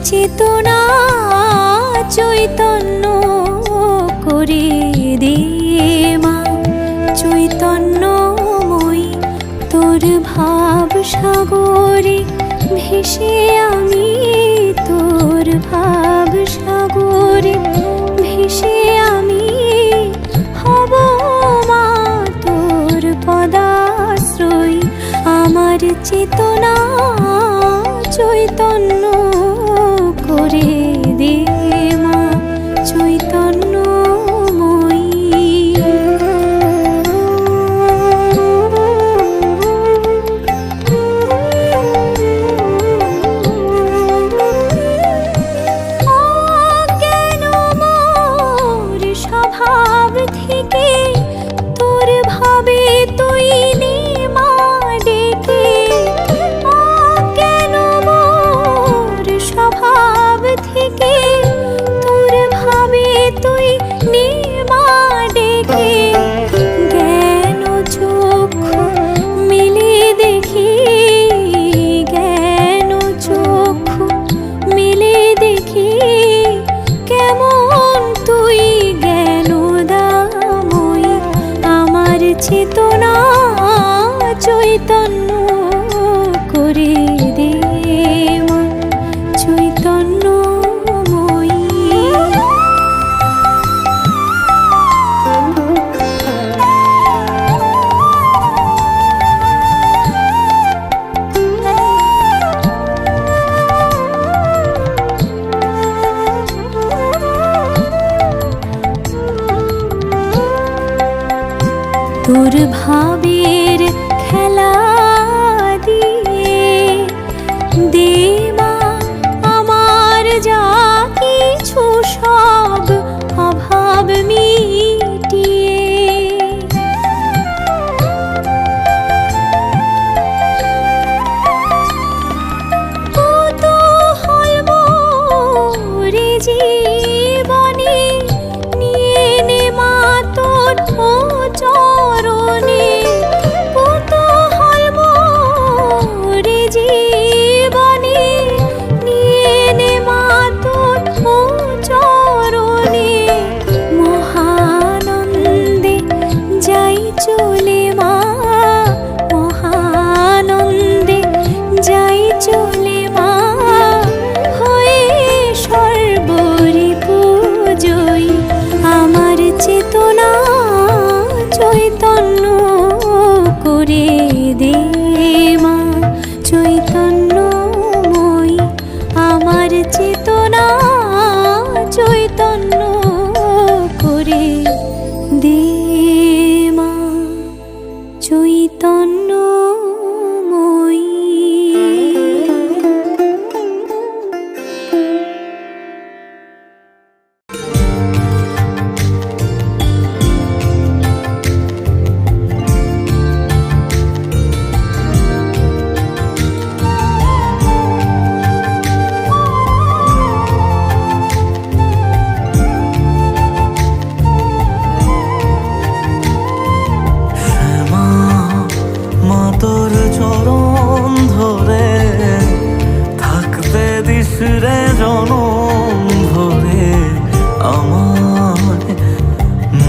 চেতনা চৈতন্য করে দে মা, চৈতন্যময়ী তোর ভাব সাগরে ভেসে আমি, তোর ভাব সাগরে ভেসে আমি হব মা তোর পদাশ্রয়ী। আমার চেতনা চৈতন্য করে দে মা, চৈতন্যময়ী। অজ্ঞান মোর স্বভাব থেকে তোর ভাবে তৈরি মা, চক্ষু মেলে দেখি, জ্ঞান চক্ষু মেলে দেখি, কেমন তুই জ্ঞানদাময়ী। আমার চেতনা চৈতন্য করে দে মা, চৈতন্যময়ী। তোর ভাবের খেলা দিয়ে দে মা আমার যা কিছু সব অভাব মিটিয়ে। কৌতূহল মোরে জীবনে নিয়ে নে মা তোর চরণে। কৌতূহল মোরে জীবনে নিয়ে নে মা তোর চরণে। মহানন্দে যাই চলে মা, মহানন্দে যাই চলে মা, হয়ে সর্বরিপুজয়ী। আমার চেতনা চৈতন্য করে দে মা, চৈতন্যময়ী। আমার চেতনা চৈতন্য করে দে মা, চৈতন্যময়ী। তোর চরণ ধরে থাকতে দিস রে জনম ধরে আমায়।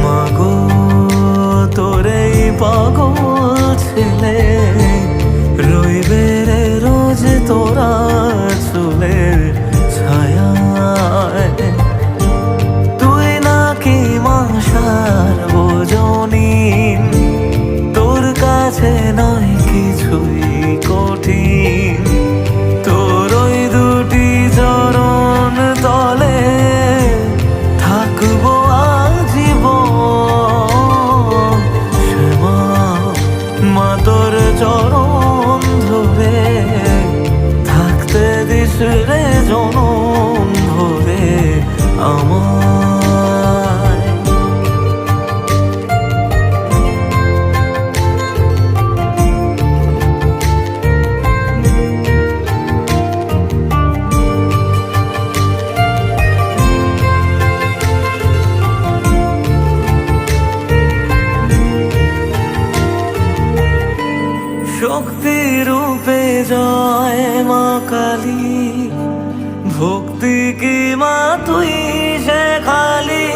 মাগো তোরে পাগল ছেলে রইবে রে রোজ তোরা চুলের ছায়ায়। তুই নাকি মাসার বোঝনিন, তোর কাছে নয় কিছুই কঠিন। তোর ওই দুটি চরণ তলে থাকবো আজীবন। শ্যামা মা তোর চরণ ধরে থাকতে দিস রে জনম ধরে আমায়। শক্তি রূপে জয় মা কালী, ভক্তি কি মা তুই শেখালি।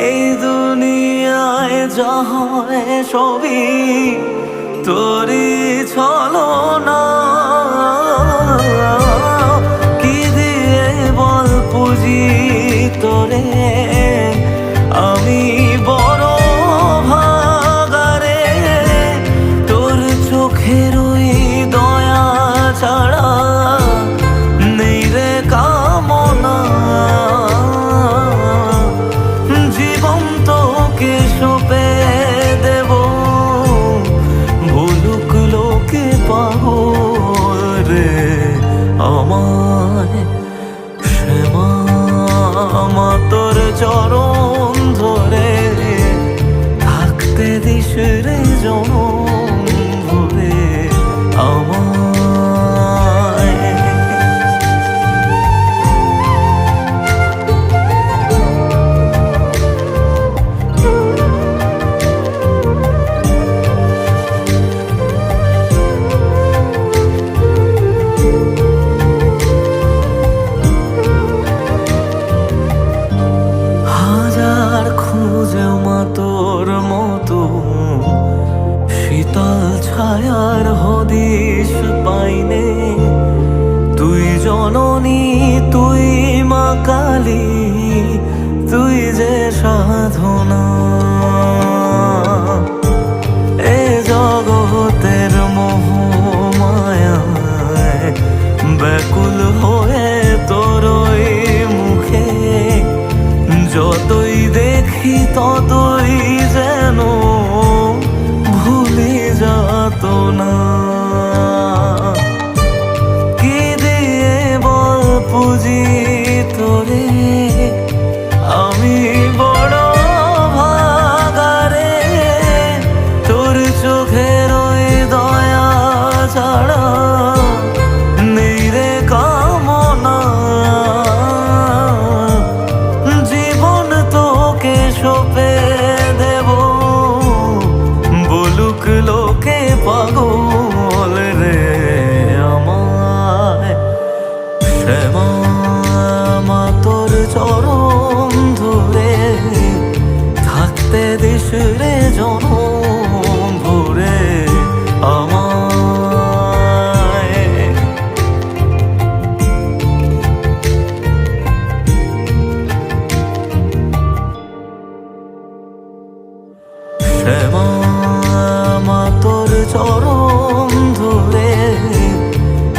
এই দুনিয়ায় যা হয় সবই তোরই ছলনা। কি দিয়ে বল পুজি তোরে আমি বড় ভাগারে। তোর চোখের ওই দয়া ছাড়া নেই রে কামনা। জীবন তোকে সঁপে দেব, ভুলুক লোকে পাগল শীতল ছায়ার হদিশ পাইনে, তুই জননী তুই মা কালী, তুই যে সাধনা। এ জগতের মোহ মায়ায় ব্যাকুল হয়ে তোরই মুখে, যতই দেখি ততই যেন ভুলি যাত না। কি দিয়ে বল পুজি তোরে, আমি বড় ভাগারে, তোর চোখের ওই দয়া ছাড়া নেই রে কামনা। জীবন তোকে সঁপে দেব, বলুক লোকে পাগল রে আমায়। শ্যামা মা তোর চরণ ধরে থাকতে দিস রে জনম ভরে আমায়। শ্যামা মা তোর চরণ ধরে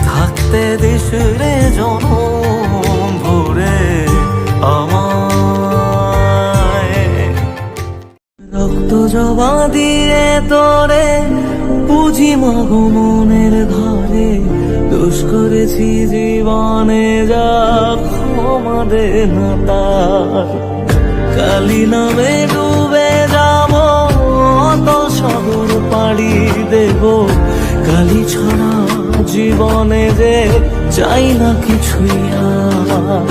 থাকতে দিস রে জনম ভরে আমায়। রক্ত জবা দিয়ে তোরে পুঁজি মাগো মনের ঘরে, দোষ করেছি জীবনে যা ক্ষমা দে না তার। কালী নামে ডুবে যাব অতল সাগর পাড়ি দেব, কালী ছাড়া জীবনে যে চাই না কিছুই আর।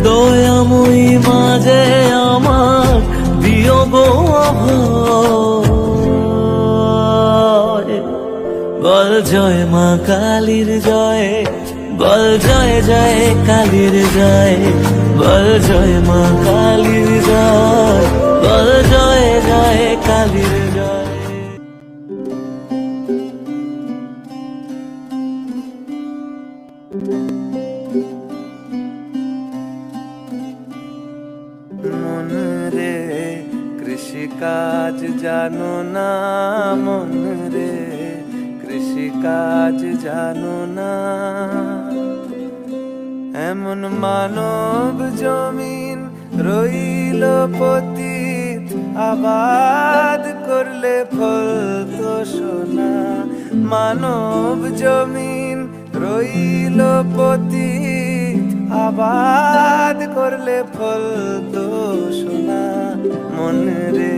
দয়াময়ী মাঝে আমার দিও গো অভয়। বল জয় মা কালীর জয়, বল জয় জয় কালীর জয়, বল জয় মা কালীর জয়, বল জয় জয় কালীর জয়। মন রে কৃষিকাজ জানো না, মন রে কৃষিকাজ জানো না। এমন মানব জমিন রইল পতিত, আবাদ করলে ফল তো সোনা। মানব জমিন রইল পতিত, আবাদ করলে ফল তো সোনা। মন রে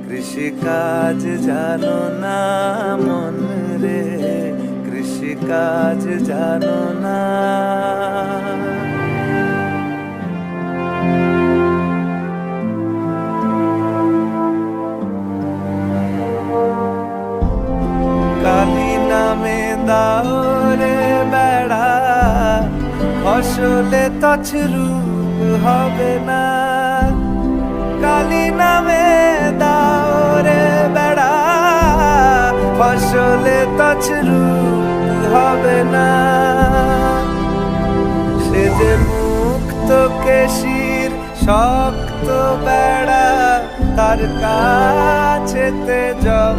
কৃষিকাজ জানো না, মন রে কৃষিকাজ জানো না। কালী নামে দাও রে বেড়া, ফসলে তছরূপ হবে না। কালী নামে দাও রে বেড়া, ফসলে তছরূপ হবে না। সে যে মুক্ত কেশির শক্ত বেড়া, তার কাছেতে জম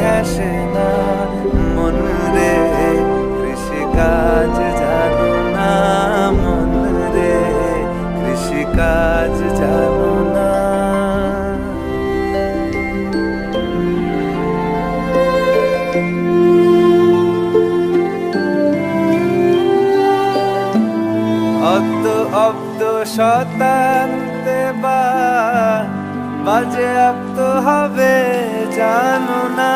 ঘেঁষে না। মন রে কৃষিকাজ জানো না, মন রে কৃষিকাজ জানো না। অব্দ অব্দ শতান্তে বাজে আপ্ত হবে জানো না।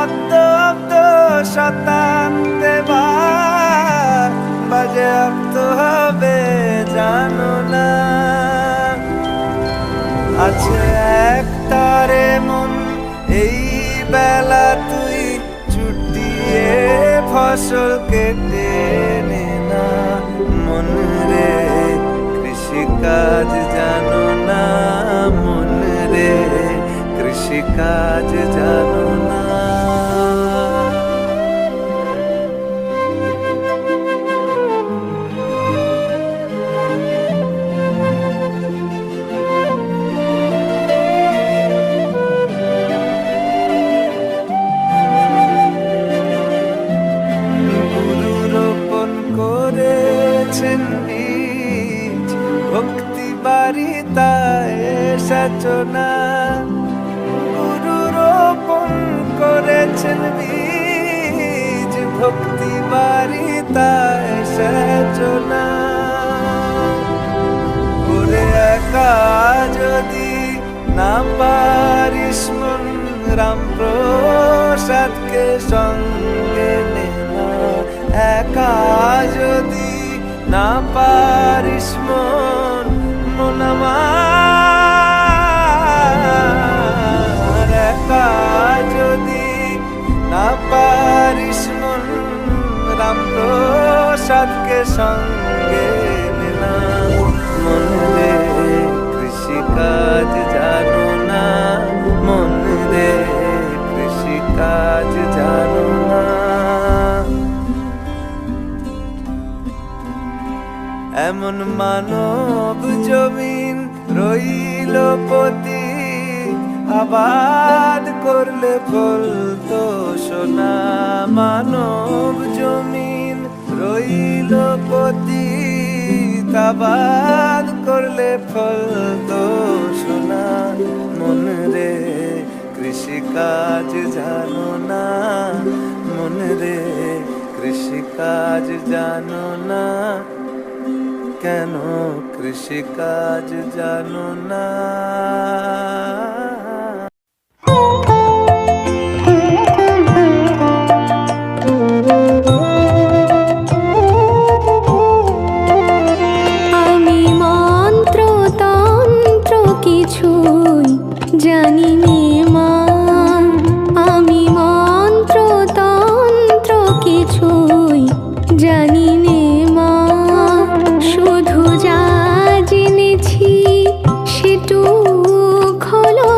অব্দ অব্দ শতান্তে বাজে আপ্ত হবে জানো না। আছে এক তারে মন এই বেলা তুই ছুটিয়ে ফসল কেটে নে না। মন রে কৃষিকাজ জানো না, মন রে কৃষি কৃষিকাজ জানো না। গুরু রোপণ করেছেন বীজ, ভক্তি বারিতায় সাচনা। গুরু রোপণ করেছেন বীজ, ভক্তি বারিতায় সাচনা। করে একা যদি না পারিস মন, রাম প্রসাদকে সঙ্গে নেনা। একা যদি না পারিস মন, মন আমার। একা যদি না পারিস মন, রাম প্রসাদকে সঙ্গে নেনা। মন রে কৃষিকাজ জানো না, মন রে কৃষিকাজ জানো না। এমন মানব জমিন রইল পতি, আবাদ করলে ফলতো সোনা। মানব জমিন রইল পতি, আবাদ করলে ফলতো সোনা। মন রে কৃষিকাজ জানো না, মন রে কৃষিকাজ জানো না। কেন কৃষিকাজ জানো না? আমি মন্ত্র তন্ত্র কিছুই জানি নে মা। আমি মন্ত্র তন্ত্র কিছুই জানি নে মা। শুধু যা জেনেছি সেটুক হলো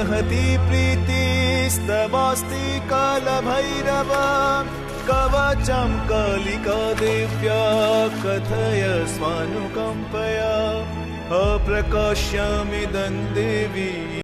महती प्रीतिस्तवास्ति कालभैरव कवचं कालिका देव्या कथय स्वानुकम्पया अप्रकाश्यमिदं देवी